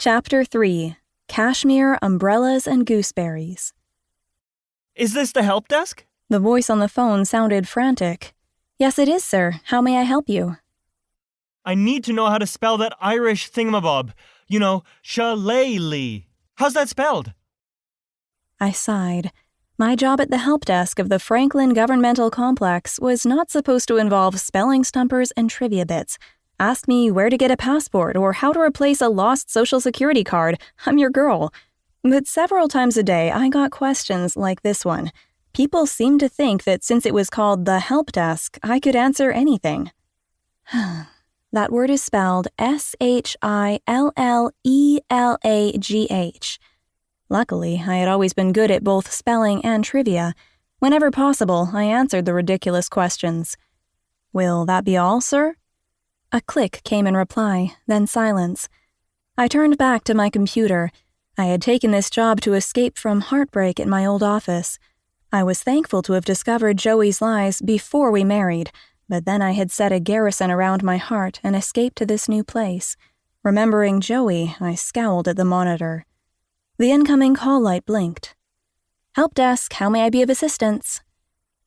Chapter 3. Cashmere, Umbrellas, and Gooseberries. Is this the help desk? The voice on the phone sounded frantic. Yes, it is, sir. How may I help you? I need to know how to spell that Irish thingamabob. You know, shillelagh. How's that spelled? I sighed. My job at the help desk of the Franklin Governmental Complex was not supposed to involve spelling stumpers and trivia bits. Ask me where to get a passport or how to replace a lost Social Security card. I'm your girl. But several times a day, I got questions like this one. People seemed to think that since it was called the help desk, I could answer anything. That word is spelled Shillelagh. Luckily, I had always been good at both spelling and trivia. Whenever possible, I answered the ridiculous questions. Will that be all, sir? A click came in reply, then silence. I turned back to my computer. I had taken this job to escape from heartbreak at my old office. I was thankful to have discovered Joey's lies before we married, but then I had set a garrison around my heart and escaped to this new place. Remembering Joey, I scowled at the monitor. The incoming call light blinked. Help desk, how may I be of assistance?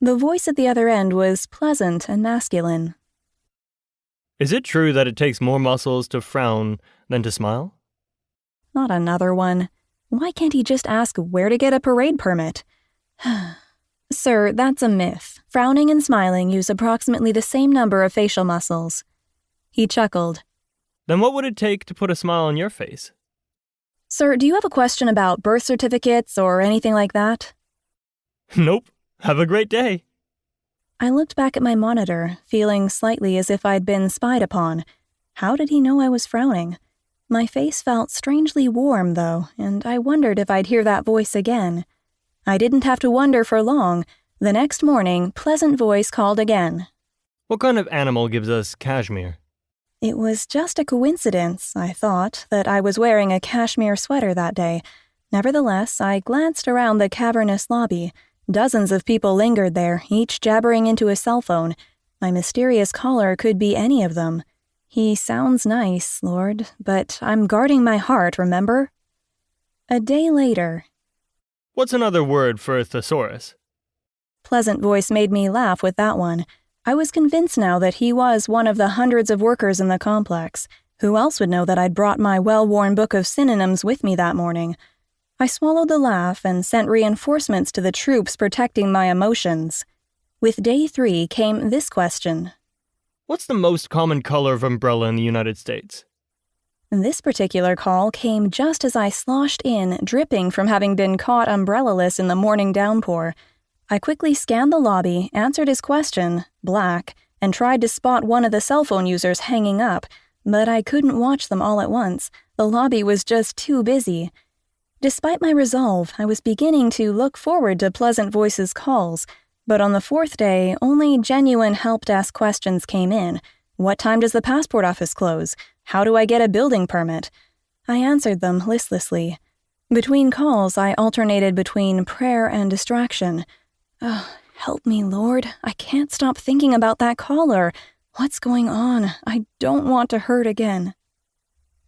The voice at the other end was pleasant and masculine. Is it true that it takes more muscles to frown than to smile? Not another one. Why can't he just ask where to get a parade permit? Sir, that's a myth. Frowning and smiling use approximately the same number of facial muscles. He chuckled. Then what would it take to put a smile on your face? Sir, do you have a question about birth certificates or anything like that? Nope. Have a great day. I looked back at my monitor, feeling slightly as if I'd been spied upon. How did he know I was frowning? My face felt strangely warm, though, and I wondered if I'd hear that voice again. I didn't have to wonder for long. The next morning, Pleasant Voice called again. What kind of animal gives us cashmere? It was just a coincidence, I thought, that I was wearing a cashmere sweater that day. Nevertheless, I glanced around the cavernous lobby. Dozens of people lingered there, each jabbering into a cell phone. My mysterious caller could be any of them. He sounds nice, Lord, but I'm guarding my heart, remember? A day later. What's another word for a thesaurus? Pleasant Voice made me laugh with that one. I was convinced now that he was one of the hundreds of workers in the complex. Who else would know that I'd brought my well-worn book of synonyms with me that morning? I swallowed the laugh and sent reinforcements to the troops protecting my emotions. With day 3 came this question. What's the most common color of umbrella in the United States? This particular call came just as I sloshed in, dripping from having been caught umbrella-less in the morning downpour. I quickly scanned the lobby, answered his question, black, and tried to spot one of the cell phone users hanging up, but I couldn't watch them all at once. The lobby was just too busy. Despite my resolve, I was beginning to look forward to Pleasant Voice's calls, but on the 4th day, only genuine help desk questions came in. What time does the passport office close? How do I get a building permit? I answered them listlessly. Between calls, I alternated between prayer and distraction. Oh, help me, Lord. I can't stop thinking about that caller. What's going on? I don't want to hurt again.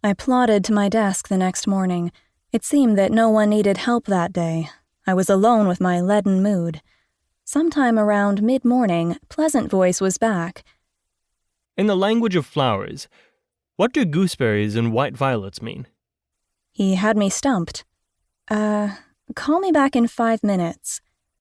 I plodded to my desk the next morning. It seemed that no one needed help that day. I was alone with my leaden mood. Sometime around mid-morning, Pleasant Voice was back. In the language of flowers, what do gooseberries and white violets mean? He had me stumped. Call me back in 5 minutes.